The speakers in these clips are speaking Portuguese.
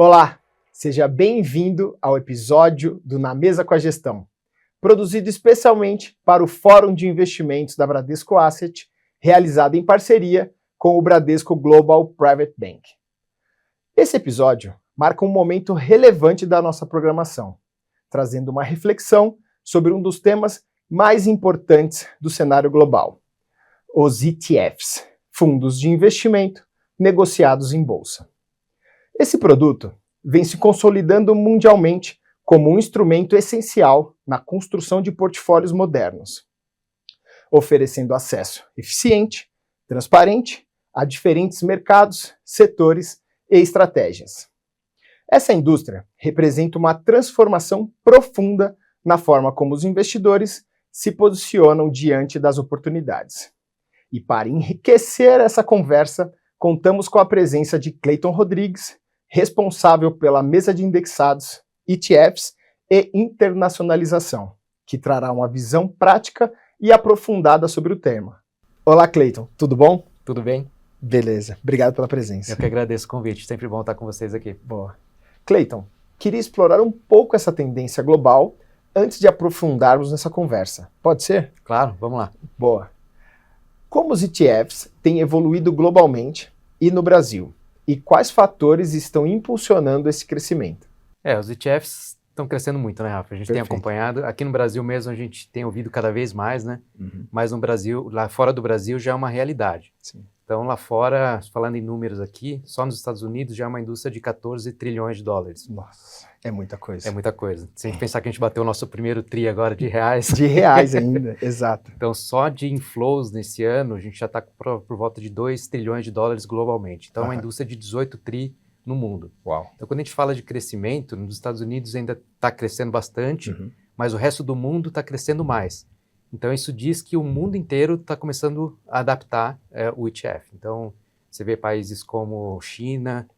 Olá, seja bem-vindo ao episódio do Na Mesa com a Gestão, produzido especialmente para o Fórum de Investimentos da Bradesco Asset, realizado em parceria com o Bradesco Global Private Bank. Esse episódio marca um momento relevante da nossa programação, trazendo uma reflexão sobre um dos temas mais importantes do cenário global, os ETFs, fundos de investimento negociados em bolsa. Esse produto vem se consolidando mundialmente como um instrumento essencial na construção de portfólios modernos, oferecendo acesso eficiente, transparente a diferentes mercados, setores e estratégias. Essa indústria representa uma transformação profunda na forma como os investidores se posicionam diante das oportunidades. E para enriquecer essa conversa, contamos com a presença de Cleiton Rodrigues, responsável pela mesa de indexados, ETFs e internacionalização, que trará uma visão prática e aprofundada sobre o tema. Olá, Cleiton, tudo bom? Tudo bem? Beleza, obrigado pela presença. Eu que agradeço o convite, sempre bom estar com vocês aqui. Boa. Cleiton, queria explorar um pouco essa tendência global antes de aprofundarmos nessa conversa. Pode ser? Claro, vamos lá. Boa. Como os ETFs têm evoluído globalmente e no Brasil? E quais fatores estão impulsionando esse crescimento? Os ETFs estão crescendo muito, né, Rafa? A gente tem acompanhado. Aqui no Brasil mesmo a gente tem ouvido cada vez mais, né? Mas no Brasil, lá fora do Brasil já é uma realidade. Sim. Então lá fora, falando em números aqui, só nos Estados Unidos já é uma indústria de 14 trilhões de dólares. Nossa, é muita coisa. É muita coisa. Se a gente pensar que a gente bateu o nosso primeiro tri agora de reais. De reais ainda, exato. Então só de inflows nesse ano a gente já está por volta de 2 trilhões de dólares globalmente. Então é uma indústria de 18 tri no mundo. Uau. Então quando a gente fala de crescimento, nos Estados Unidos ainda está crescendo bastante, mas o resto do mundo está crescendo mais. Então isso diz que o mundo inteiro está começando a adaptar o ETF. Então você vê países como China,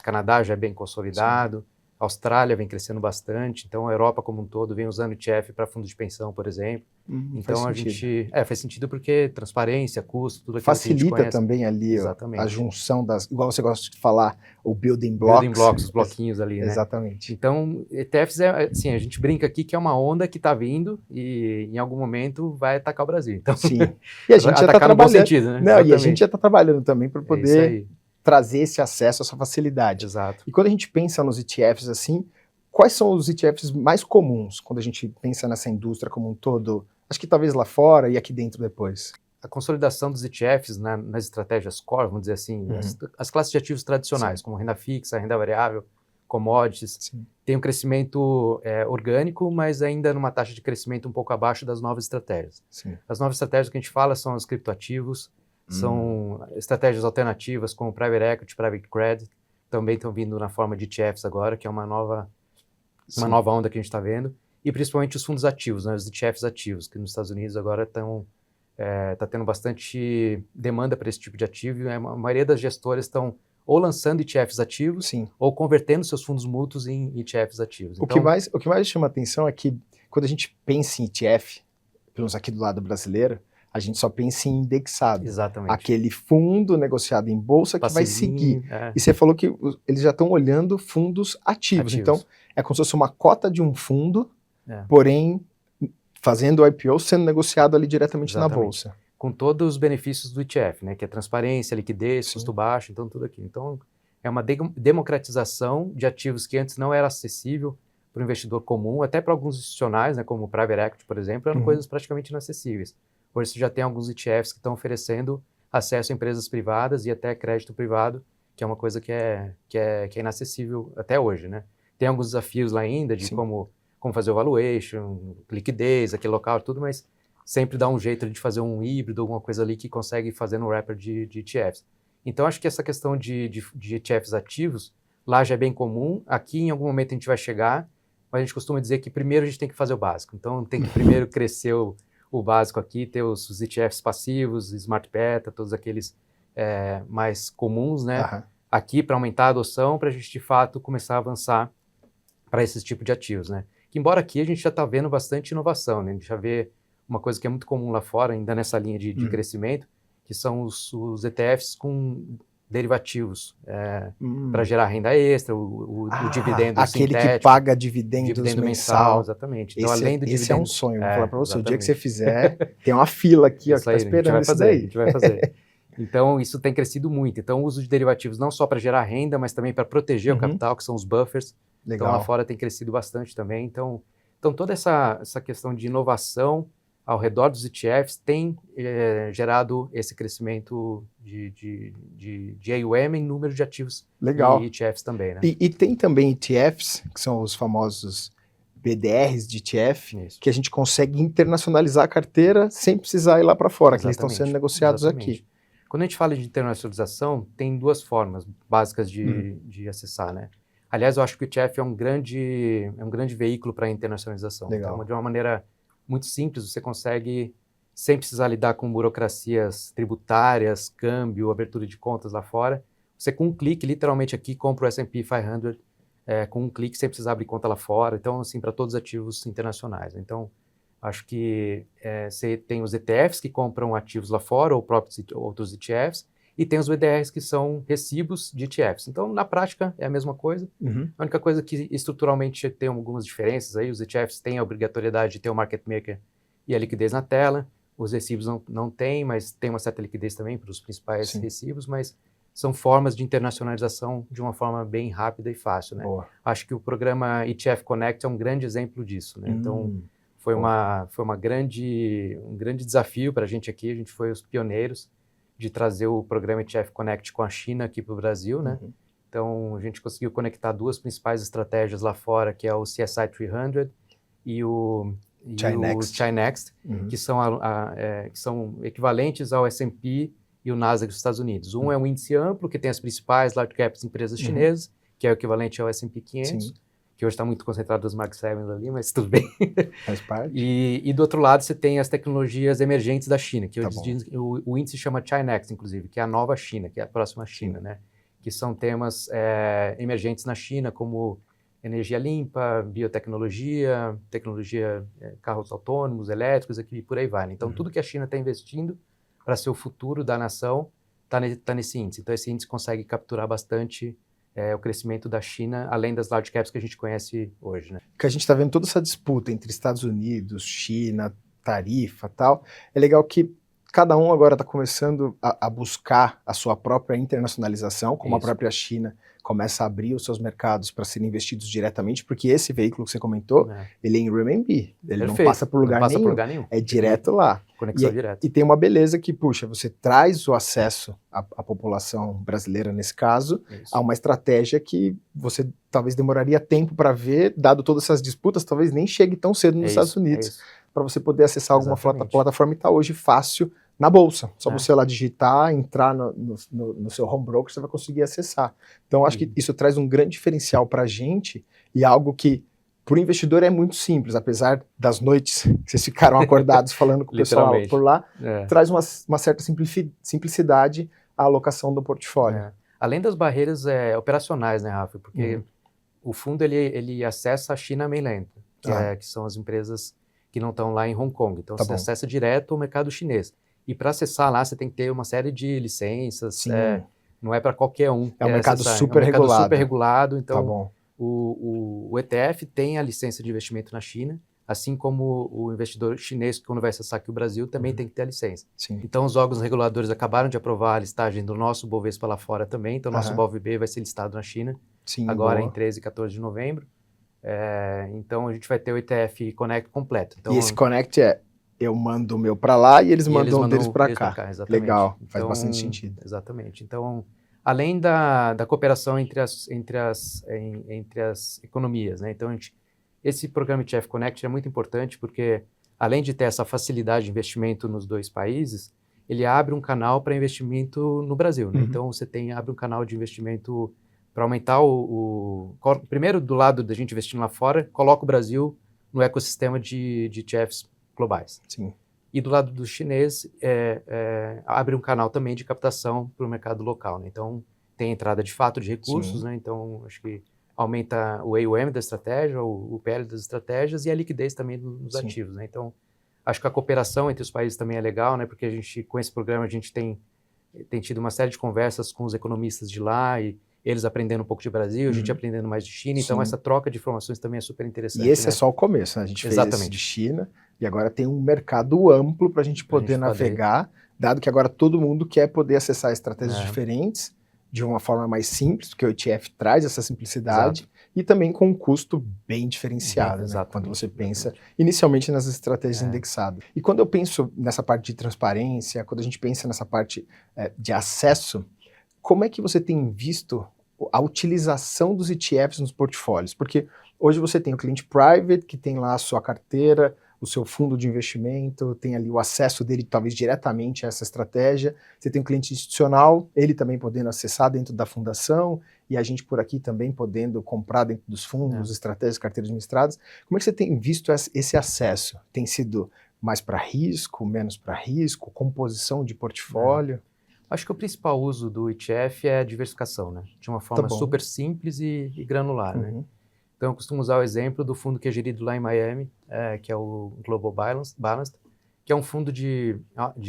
Canadá já é bem consolidado, sim. Austrália vem crescendo bastante, então a Europa como um todo vem usando ETF para fundos de pensão, por exemplo. Então a gente... faz sentido porque transparência, custo, tudo aquilo facilita que a gente conhece. Também ali a junção das... Igual você gosta de falar, o building blocks. Building blocks, os bloquinhos ali, né? Exatamente. Então, ETFs, assim, a gente brinca aqui que é uma onda que está vindo e em algum momento vai atacar o Brasil. Então, sim. E a gente já está trabalhando. No bom sentido, né? Não, e a gente já está trabalhando também para poder trazer esse acesso, essa facilidade. Exato. E quando a gente pensa nos ETFs assim, quais são os ETFs mais comuns quando a gente pensa nessa indústria como um todo? Acho que talvez lá fora e aqui dentro depois. A consolidação dos ETFs nas estratégias core, vamos dizer assim, as classes de ativos tradicionais, sim. Como renda fixa, renda variável, commodities, sim. Tem um crescimento orgânico, mas ainda numa taxa de crescimento um pouco abaixo das novas estratégias. Sim. As novas estratégias que a gente fala são os criptoativos, são estratégias alternativas como Private Equity, Private Credit, também estão vindo na forma de ETFs agora, que é uma nova onda que a gente está vendo, e principalmente os fundos ativos, né, os ETFs ativos, que nos Estados Unidos agora está tendo bastante demanda para esse tipo de ativo, e a maioria das gestoras estão ou lançando ETFs ativos, sim. Ou convertendo seus fundos mútuos em ETFs ativos. O que mais chama atenção é que quando a gente pensa em ETF, pelo menos aqui do lado brasileiro, a gente só pensa em indexado. Exatamente. Aquele fundo negociado em bolsa que vai seguir. E você falou que eles já estão olhando fundos ativos. Então, é como se fosse uma cota de um fundo, porém, fazendo o IPO, sendo negociado ali diretamente na bolsa. Com todos os benefícios do ETF, né? Que é transparência, liquidez, sim. Custo baixo, então tudo aqui. Então, é uma democratização de ativos que antes não era acessível para o investidor comum, até para alguns institucionais, né? Como o Private Equity, por exemplo, eram coisas praticamente inacessíveis. Hoje você já tem alguns ETFs que estão oferecendo acesso a empresas privadas e até crédito privado, que é uma coisa que é inacessível até hoje, né? Tem alguns desafios lá ainda de como fazer o valuation, liquidez, aquele local, tudo, mas sempre dá um jeito de fazer um híbrido, alguma coisa ali que consegue fazer no wrapper de ETFs. Então, acho que essa questão de ETFs ativos, lá já é bem comum, aqui em algum momento a gente vai chegar, mas a gente costuma dizer que primeiro a gente tem que fazer o básico. Então, tem que primeiro crescer o básico aqui, ter os ETFs passivos, Smart Beta, todos aqueles mais comuns, né? Aqui para aumentar a adoção, para a gente de fato começar a avançar para esse tipo de ativos, né? Que embora aqui a gente já está vendo bastante inovação, né? A gente já vê uma coisa que é muito comum lá fora, ainda nessa linha de crescimento, que são os ETFs com derivativos para gerar renda extra, o dividendo aquele sintético. Que paga dividendos dividendo mensal. Exatamente. Então, além do esse dividendo... é um sonho, vou falar para você. Exatamente. O dia que você fizer, tem uma fila aqui ó, que está esperando isso daí. A gente vai fazer. Então, isso tem crescido muito. Então, o uso de derivativos não só para gerar renda, mas também para proteger o capital, que são os buffers. Legal. Então, lá fora tem crescido bastante também. Então toda essa questão de inovação ao redor dos ETFs tem gerado esse crescimento de AUM em número de ativos Legal. e ETFs também, né? E tem também ETFs, que são os famosos BDRs de ETF, Isso. que a gente consegue internacionalizar a carteira sem precisar ir lá para fora, que eles estão sendo negociados aqui. Quando a gente fala de internacionalização, tem duas formas básicas de acessar, né? Aliás, eu acho que o ETF é um grande veículo para a internacionalização. Legal. Então, de uma maneira muito simples, você consegue, sem precisar lidar com burocracias tributárias, câmbio, abertura de contas lá fora, você com um clique, literalmente aqui, compra o S&P 500 com um clique, sem precisar abrir conta lá fora. Então, assim, para todos os ativos internacionais. Então, acho que você tem os ETFs que compram ativos lá fora, ou próprios outros ETFs, e tem os BDRs que são recibos de ETFs. Então, na prática, é a mesma coisa. A única coisa que estruturalmente tem algumas diferenças aí, os ETFs têm a obrigatoriedade de ter o market maker e a liquidez na tela, os recibos não têm, mas tem uma certa liquidez também para os principais recibos, mas são formas de internacionalização de uma forma bem rápida e fácil, né? Boa. Acho que o programa ETF Connect é um grande exemplo disso, né? Então, foi um grande desafio para a gente aqui, a gente foi os pioneiros de trazer o programa ETF Connect com a China aqui para o Brasil, né? Então, a gente conseguiu conectar duas principais estratégias lá fora, que é o CSI 300 e o Chi-Next, que são equivalentes ao S&P e o Nasdaq dos Estados Unidos. Um é um índice amplo, que tem as principais large caps empresas chinesas, que é o equivalente ao S&P 500, que hoje está muito concentrado nos Mag 7 ali, mas tudo bem. Faz parte. E do outro lado você tem as tecnologias emergentes da China, que o índice chama Chi-Next, inclusive, que é a nova China, que é a próxima China, né? Que são temas emergentes na China, como energia limpa, biotecnologia, carros autônomos, elétricos, e por aí vai. Né? Então, tudo que a China está investindo para ser o futuro da nação está nesse índice. Então, esse índice consegue capturar bastante o crescimento da China, além das large caps que a gente conhece hoje, né? Que a gente está vendo toda essa disputa entre Estados Unidos, China, tarifa e tal, é legal que cada um agora está começando a buscar a sua própria internacionalização, como a própria China começa a abrir os seus mercados para serem investidos diretamente, porque esse veículo que você comentou, ele é em renminbi, ele não passa por lugar nenhum, é direto lá. Conexão direta. E tem uma beleza que, puxa, você traz o acesso à população brasileira, nesse caso, a uma estratégia que você talvez demoraria tempo para ver, dado todas essas disputas, talvez nem chegue tão cedo nos Estados Unidos, para você poder acessar alguma plataforma, e está hoje fácil na bolsa. Só você lá digitar, entrar no seu home broker, você vai conseguir acessar. Então, acho que isso traz um grande diferencial para a gente e algo que, para o investidor, é muito simples, apesar das noites que vocês ficaram acordados falando com o pessoal por lá, traz uma certa simplicidade à alocação do portfólio. Além das barreiras operacionais, né, Rafa? Porque o fundo ele acessa a China Mainland, que são as empresas que não estão lá em Hong Kong. Então, você acessa direto o mercado chinês. E para acessar lá, você tem que ter uma série de licenças, não é para qualquer um. É um mercado super regulado. Então, o ETF tem a licença de investimento na China, assim como o investidor chinês, que quando vai acessar aqui o Brasil, também tem que ter a licença. Então, os órgãos reguladores acabaram de aprovar a listagem do nosso Bovespa lá fora também. Então, nosso BovB vai ser listado na China, agora em 13 e 14 de novembro. Então, a gente vai ter o ETF Connect completo. Então, e esse Connect eu mando o meu para lá e eles mandam o deles para cá. Legal, faz bastante sentido. Exatamente. Então, além da cooperação entre as economias, né? Então, esse programa ETF Connect é muito importante porque, além de ter essa facilidade de investimento nos dois países, ele abre um canal para investimento no Brasil. Né? Então, você abre um canal de investimento para aumentar primeiro, do lado da gente investindo lá fora, coloca o Brasil no ecossistema de ETFs globais. E do lado do chinês, abre um canal também de captação para o mercado local. Né? Então, tem entrada de fato de recursos, né? Então, acho que aumenta o AUM da estratégia, o PL das estratégias e a liquidez também nos ativos. Né? Então, acho que a cooperação entre os países também é legal, né? Porque com esse programa a gente tem tem tido uma série de conversas com os economistas de lá e eles aprendendo um pouco de Brasil, a gente aprendendo mais de China, então essa troca de informações também é super interessante. E esse né? é só o começo, né? A gente fez esse de China e agora tem um mercado amplo para a gente poder navegar, dado que agora todo mundo quer poder acessar estratégias diferentes, de uma forma mais simples, porque o ETF traz essa simplicidade, e também com um custo bem diferenciado, né? Quando você pensa inicialmente nas estratégias indexadas. E quando eu penso nessa parte de transparência, quando a gente pensa nessa parte de acesso, como é que você tem visto a utilização dos ETFs nos portfólios? Porque hoje você tem o cliente private, que tem lá a sua carteira, o seu fundo de investimento, tem ali o acesso dele talvez diretamente a essa estratégia. Você tem o cliente institucional, ele também podendo acessar dentro da fundação, e a gente por aqui também podendo comprar dentro dos fundos, estratégias, carteiras administradas. Como é que você tem visto esse acesso? Tem sido mais para risco, menos para risco, composição de portfólio? Acho que o principal uso do ETF é a diversificação, né? De uma forma super simples e granular, né? Então, eu costumo usar o exemplo do fundo que é gerido lá em Miami, que é o Global Balanced, que é um fundo de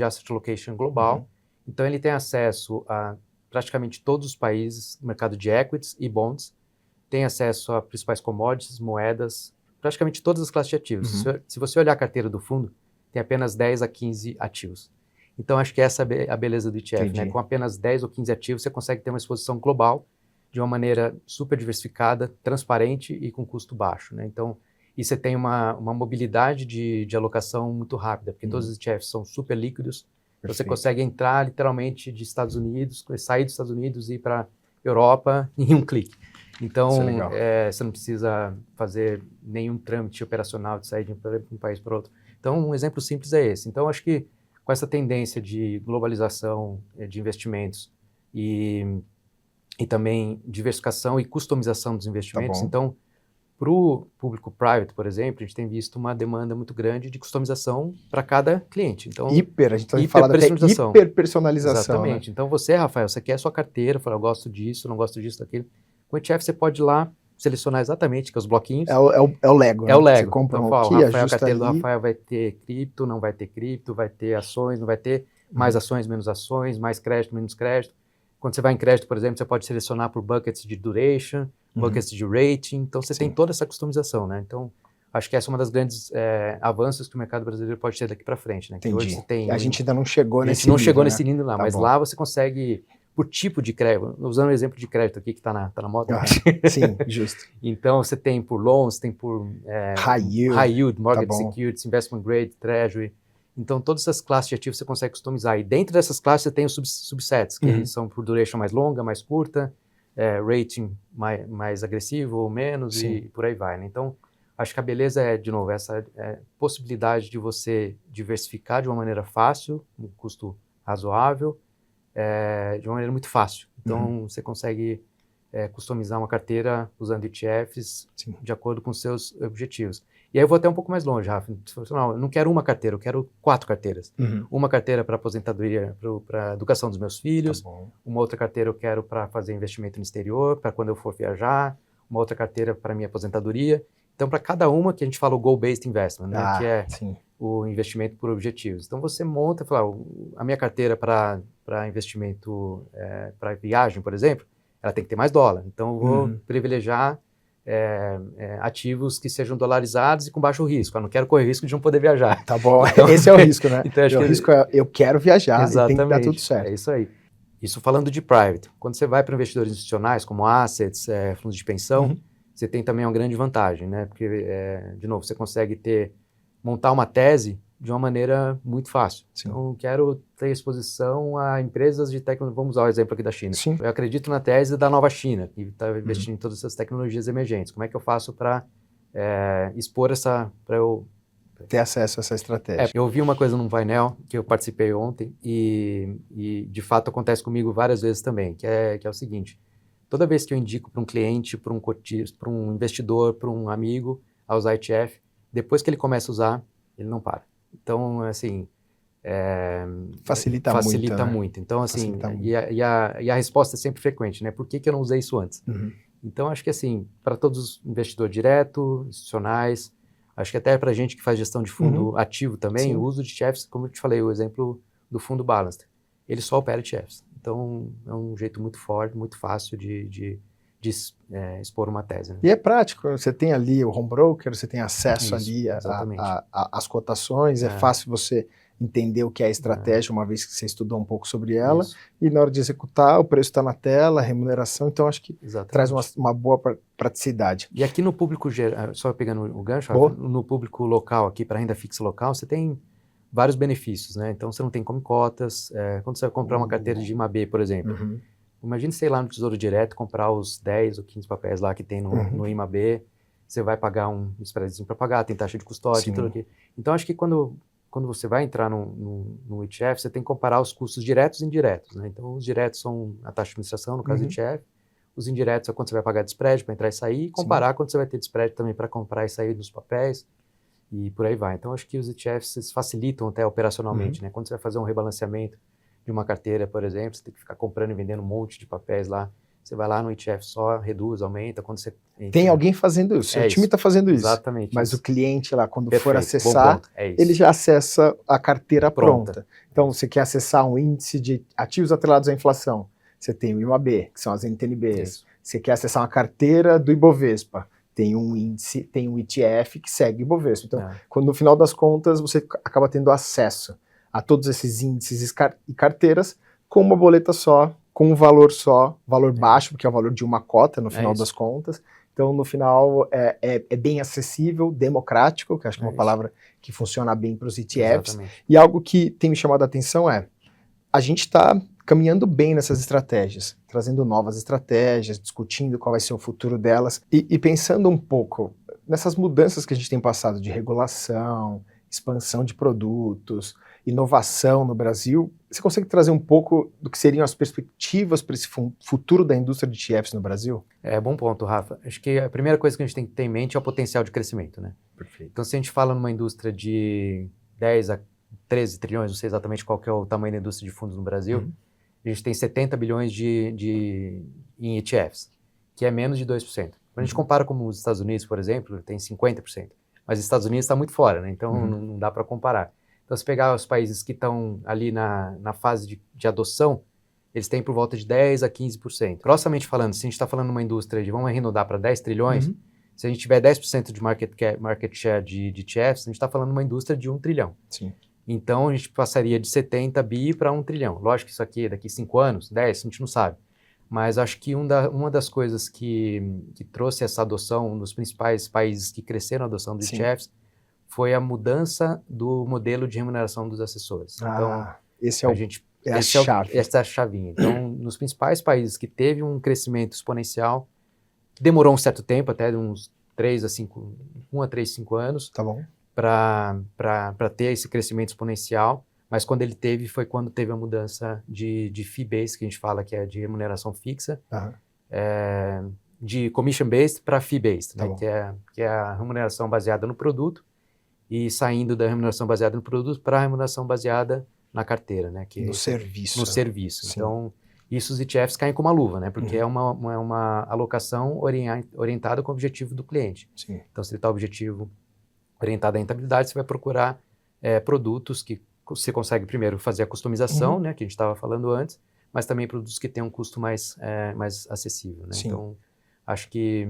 asset allocation global. Então, ele tem acesso a praticamente todos os países, no mercado de equities e bonds, tem acesso a principais commodities, moedas, praticamente todas as classes de ativos. Se você olhar a carteira do fundo, tem apenas 10 a 15 ativos. Então, acho que essa é a beleza do ETF, né? Com apenas 10 ou 15 ativos, você consegue ter uma exposição global de uma maneira super diversificada, transparente e com custo baixo, né? Então, e você tem uma mobilidade de alocação muito rápida, porque todos os ETFs são super líquidos. Você consegue entrar literalmente de Estados Unidos, sair dos Estados Unidos e ir para Europa em um clique. Então, você não precisa fazer nenhum trâmite operacional de sair de um país para outro. Então, um exemplo simples é esse. Então, acho que com essa tendência de globalização de investimentos e também diversificação e customização dos investimentos. Então, para o público private, por exemplo, a gente tem visto uma demanda muito grande de customização para cada cliente. Então, a gente está falando até hiperpersonalização. Exatamente. Né? Então, você, Rafael, você quer a sua carteira, fala, eu gosto disso, não gosto disso, daquilo. Com o ETF, você pode ir lá selecionar exatamente, que é os bloquinhos. É o Lego. É o Lego. Você compra então, aqui, Rafael, a carteira do Rafael vai ter cripto, não vai ter cripto, vai ter ações, não vai ter mais ações, menos ações, mais crédito, menos crédito. Quando você vai em crédito, por exemplo, você pode selecionar por buckets de duration, buckets de rating. Então, você tem toda essa customização, né? Então, acho que essa é uma das grandes avanços que o mercado brasileiro pode ter daqui para frente, né? Que hoje você tem, a gente ainda não chegou nesse nível. A gente não chegou né? nesse nível lá, mas lá você consegue, por tipo de crédito, usando o exemplo de crédito aqui que está na moda. Sim, justo. Então, você tem por loans, tem por high yield, mortgage securities, investment grade, treasury. Então, todas essas classes de ativos você consegue customizar. E dentro dessas classes você tem os subsets, que são por duration mais longa, mais curta, rating mais agressivo ou menos, e por aí vai, né? Então, acho que a beleza é, de novo, essa possibilidade de você diversificar de uma maneira fácil, um custo razoável, de uma maneira muito fácil. Então, você consegue customizar uma carteira usando ETFs de acordo com os seus objetivos. E aí eu vou até um pouco mais longe, Rafa. Não, eu não quero uma carteira, eu quero 4 carteiras. Uma carteira para aposentadoria, para a educação dos meus filhos. Uma outra carteira eu quero para fazer investimento no exterior, para quando eu for viajar. Uma outra carteira para minha aposentadoria. Então, para cada uma que a gente fala o goal-based investment, né? Que é o investimento por objetivos. Então, você monta e fala, a minha carteira para investimento, para viagem, por exemplo, ela tem que ter mais dólar. Então, eu vou privilegiar ativos que sejam dolarizados e com baixo risco. Eu não quero correr risco de não poder viajar. Tá bom, então, esse é o risco, né? Então, o risco é, eu quero viajar e tem que dar tudo certo. É isso aí. Isso falando de private. Quando você vai para investidores institucionais, como assets, fundos de pensão, você tem também uma grande vantagem, né? Porque, de novo, você consegue montar uma tese de uma maneira muito fácil. Então, quero ter exposição a empresas de tecnologia. Vamos usar o exemplo aqui da China. Eu acredito na tese da nova China, que está investindo em todas essas tecnologias emergentes. Como é que eu faço para expor para eu ter acesso a essa estratégia? Eu ouvi uma coisa num painel que eu participei ontem e de fato acontece comigo várias vezes também, que é o seguinte: toda vez que eu indico para um cliente, para um cotista, para um investidor, para um amigo a usar ETF, depois que ele começa a usar, ele não para. Então, assim, facilita muito. Então, assim, e a resposta é sempre frequente, né? Por que eu não usei isso antes? Então, acho que, assim, para todos os investidores direto, institucionais, acho que até para gente que faz gestão de fundo ativo também, o uso de ETFs, como eu te falei, o exemplo do fundo Balanced. ele só opera ETFs. Então, é um jeito muito forte, muito fácil de expor uma tese. Né? E é prático, você tem ali o home broker, você tem acesso Isso, ali exatamente. às cotações, é fácil você entender o que é a estratégia, uma vez que você estudou um pouco sobre ela, e na hora de executar, o preço está na tela, a remuneração, então acho que traz uma boa praticidade. E aqui no público geral, só pegando o gancho, no público local aqui, para renda fixa local, você tem vários benefícios, né? Então você não tem como cotas, quando você vai comprar uma carteira de IMAB, por exemplo, imagine, sei lá, no Tesouro Direto, comprar os 10 ou 15 papéis lá que tem no IMAB, você vai pagar um spreadzinho para pagar, tem taxa de custódia, tudo aqui. Então acho que quando você vai entrar no ETF, você tem que comparar os custos diretos e indiretos, né? Então, os diretos são a taxa de administração, no caso do ETF. Os indiretos é quando você vai pagar de spread para entrar e sair. E comparar quando você vai ter de spread também para comprar e sair dos papéis. E por aí vai. Então, acho que os ETFs facilitam até operacionalmente, né? Quando você vai fazer um rebalanceamento de uma carteira, por exemplo, você tem que ficar comprando e vendendo um monte de papéis lá. Você vai lá no ETF só, reduz, aumenta. Quando você tem alguém fazendo isso, o time está fazendo isso. Exatamente. Mas o cliente lá, quando Perfeito, for acessar, ele já acessa a carteira pronta. Então, você quer acessar um índice de ativos atrelados à inflação. Você tem o IMAB, que são as NTNBs. Você quer acessar uma carteira do Ibovespa. Tem um índice, tem um ETF que segue o Ibovespa. Então, quando no final das contas, você acaba tendo acesso a todos esses índices e carteiras com uma boleta só, com um valor só, valor baixo, porque é o valor de uma cota no final das contas. Então, no final, é bem acessível, democrático, que acho que é uma palavra que funciona bem para os ETFs. Exatamente. E algo que tem me chamado a atenção a gente está caminhando bem nessas estratégias, trazendo novas estratégias, discutindo qual vai ser o futuro delas e pensando um pouco nessas mudanças que a gente tem passado de regulação, expansão de produtos, inovação no Brasil. Você consegue trazer um pouco do que seriam as perspectivas para esse futuro da indústria de ETFs no Brasil? Bom ponto, Rafa. Acho que a primeira coisa que a gente tem que ter em mente é o potencial de crescimento, né? Perfeito. Então, se a gente fala numa indústria de 10 a 13 trilhões, não sei exatamente qual que é o tamanho da indústria de fundos no Brasil, a gente tem 70 bilhões em ETFs, que é menos de 2%. Quando a gente compara com os Estados Unidos, por exemplo, tem 50%. Mas os Estados Unidos está muito fora, né? Então não dá para comparar. Então, se pegar os países que estão ali na fase de adoção, eles têm por volta de 10 a 15%. Grossamente falando, se a gente está falando de uma indústria de, vamos arredondar para 10 trilhões, se a gente tiver 10% de market share de ETFs, a gente está falando de uma indústria de 1 trilhão. Sim. Então, a gente passaria de 70 bi para 1 trilhão. Lógico que isso aqui, daqui 5 anos, 10, a gente não sabe. Mas acho que uma das coisas que trouxe essa adoção, um dos principais países que cresceram a adoção dos ETFs, foi a mudança do modelo de remuneração dos assessores. Então, esse é a chave. Essa é a chavinha. Então, nos principais países que teve um crescimento exponencial, demorou um certo tempo, até de uns 3 a 5, 1 a 3, 5 anos. Tá bom. Para ter esse crescimento exponencial, mas quando ele teve, foi quando teve a mudança de fee-based, que a gente fala que é de remuneração fixa, de commission-based para fee-based, né, que é a remuneração baseada no produto, e saindo da remuneração baseada no produto para a remuneração baseada na carteira. Né, que no serviço. No serviço. Sim. Então, isso os ETFs caem com uma luva, né, porque é uma alocação orientada com o objetivo do cliente. Sim. Então, se ele está objetivo orientada à rentabilidade, você vai procurar produtos que você consegue primeiro fazer a customização, né, que a gente estava falando antes, mas também produtos que tenham um custo mais acessível. Né? Então, acho que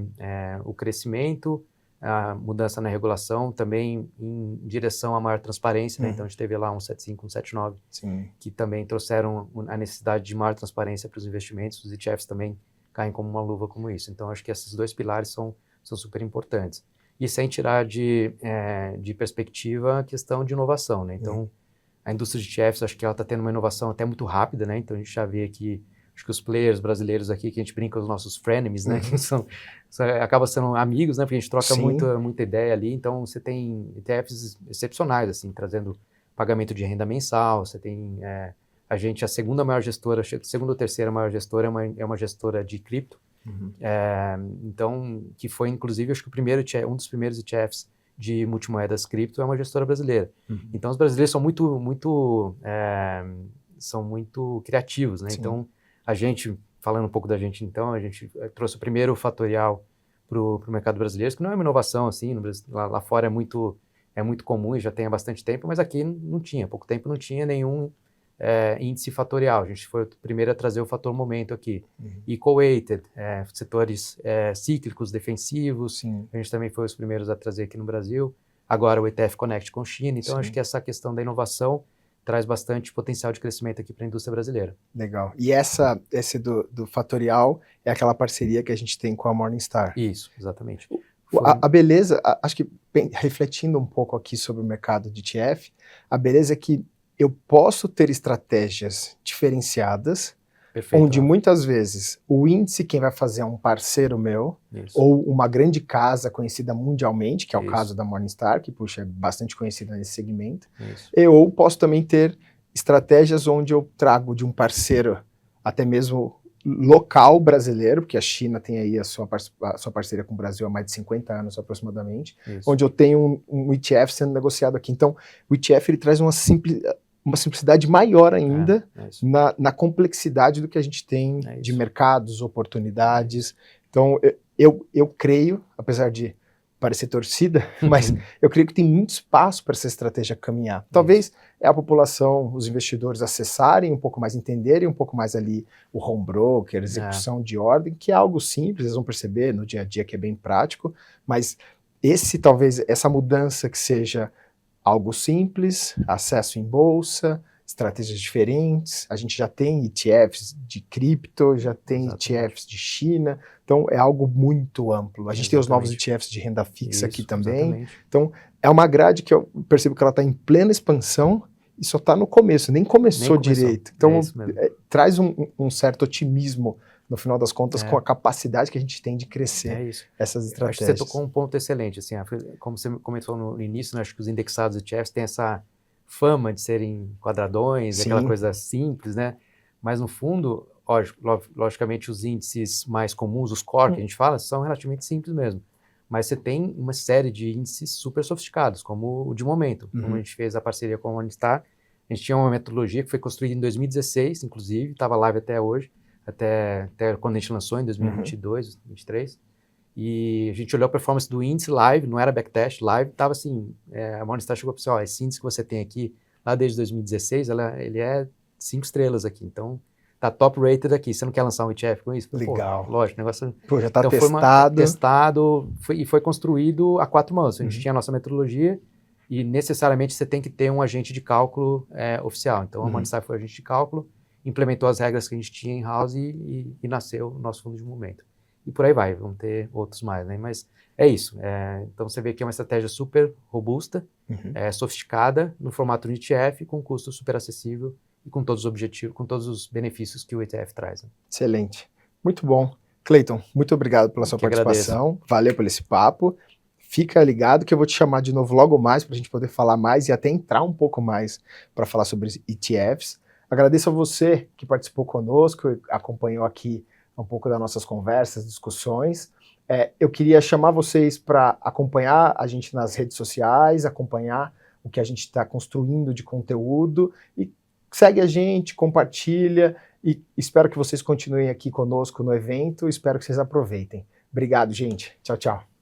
o crescimento, a mudança na regulação, também em direção a maior transparência, né? Então a gente teve lá um 175, um 179, que também trouxeram a necessidade de maior transparência para os investimentos. Os ETFs também caem como uma luva como isso. Então acho que esses dois pilares são super importantes. E sem tirar de perspectiva a questão de inovação, né? Então, a indústria de ETFs, acho que ela está tendo uma inovação até muito rápida, né? Então, a gente já vê aqui, acho que os players brasileiros aqui, que a gente brinca os nossos frenemies, né? Que acabam sendo amigos, né? Porque a gente troca muita ideia ali. Então, você tem ETFs excepcionais, assim, trazendo pagamento de renda mensal. Você tem a segunda maior gestora, segunda ou terceira maior gestora é uma gestora de cripto. Então, que foi inclusive, acho que um dos primeiros ETFs de multimoedas cripto é uma gestora brasileira. Então, os brasileiros são muito criativos, né? Então, a gente, falando um pouco da gente, então, a gente trouxe o primeiro fatorial para o mercado brasileiro, que não é uma inovação, assim, lá fora é muito comum e já tem há bastante tempo, mas aqui não tinha, há pouco tempo não tinha índice fatorial, a gente foi o primeiro a trazer o fator momento aqui. Equal-weighted, setores cíclicos, defensivos, Sim. a gente também foi os primeiros a trazer aqui no Brasil. Agora o ETF Connect com China, então Sim. acho que essa questão da inovação traz bastante potencial de crescimento aqui para a indústria brasileira. Legal. E esse do fatorial é aquela parceria que a gente tem com a Morningstar. Isso, exatamente. A beleza, acho que refletindo um pouco aqui sobre o mercado de ETF, a beleza é que eu posso ter estratégias diferenciadas, Perfeito, onde muitas vezes o índice quem vai fazer é um parceiro meu, Isso. ou uma grande casa conhecida mundialmente, que é o Isso. caso da Morningstar, que puxa, é bastante conhecida nesse segmento. Isso. Ou posso também ter estratégias onde eu trago de um parceiro, até mesmo local brasileiro, porque a China tem aí a sua parceria com o Brasil há mais de 50 anos aproximadamente, Isso. onde eu tenho um ETF sendo negociado aqui. Então, o ETF ele traz uma simplicidade maior ainda na complexidade do que a gente tem de mercados, oportunidades. Então, eu creio, apesar de parecer torcida, mas eu creio que tem muito espaço para essa estratégia caminhar. Talvez a população, os investidores acessarem um pouco mais, entenderem um pouco mais ali o home broker, execução de ordem, que é algo simples, eles vão perceber no dia a dia que é bem prático, mas talvez essa mudança que seja algo simples, acesso em bolsa, estratégias diferentes, a gente já tem ETFs de cripto, já tem ETFs de China, então é algo muito amplo. A gente tem os novos ETFs de renda fixa aqui também, então é uma grade que eu percebo que ela está em plena expansão e só está no começo, nem começou direito. Então traz um certo otimismo no final das contas, com a capacidade que a gente tem de crescer essas estratégias. Acho que você tocou um ponto excelente, assim, como você comentou no início, né, acho que os indexados ETFs têm essa fama de serem quadradões, aquela coisa simples, né? Mas no fundo, logicamente os índices mais comuns, os core que a gente fala, são relativamente simples mesmo. Mas você tem uma série de índices super sofisticados, como o de momento. Como a gente fez a parceria com a Morningstar, a gente tinha uma metodologia que foi construída em 2016, inclusive, estava live até hoje, até quando a gente lançou, em 2022, 2023. E a gente olhou a performance do índice live, não era backtest, live, estava assim, a Morningstar chegou para você, esse índice que você tem aqui, lá desde 2016, ele é 5 estrelas aqui, então tá top rated aqui, você não quer lançar um ETF com isso? Legal. Pô, lógico, o negócio... Pô, já tá então testado. E foi construído a 4 mãos, a gente tinha a nossa metodologia e necessariamente você tem que ter um agente de cálculo oficial, então a Morningstar foi o agente de cálculo, implementou as regras que a gente tinha em-house e nasceu o nosso fundo de momento. E por aí vai, vão ter outros mais, né? Mas é isso. Então você vê que é uma estratégia super robusta, sofisticada, no formato de ETF, com custo super acessível e com todos os objetivos, com todos os benefícios que o ETF traz. Né? Excelente. Muito bom. Cleiton, muito obrigado pela sua participação. Agradeço. Valeu por esse papo. Fica ligado que eu vou te chamar de novo logo mais para a gente poder falar mais e até entrar um pouco mais para falar sobre ETFs. Agradeço a você que participou conosco, acompanhou aqui um pouco das nossas conversas, discussões. Eu queria chamar vocês para acompanhar a gente nas redes sociais, acompanhar o que a gente está construindo de conteúdo e segue a gente, compartilha e espero que vocês continuem aqui conosco no evento, espero que vocês aproveitem. Obrigado, gente. Tchau, tchau.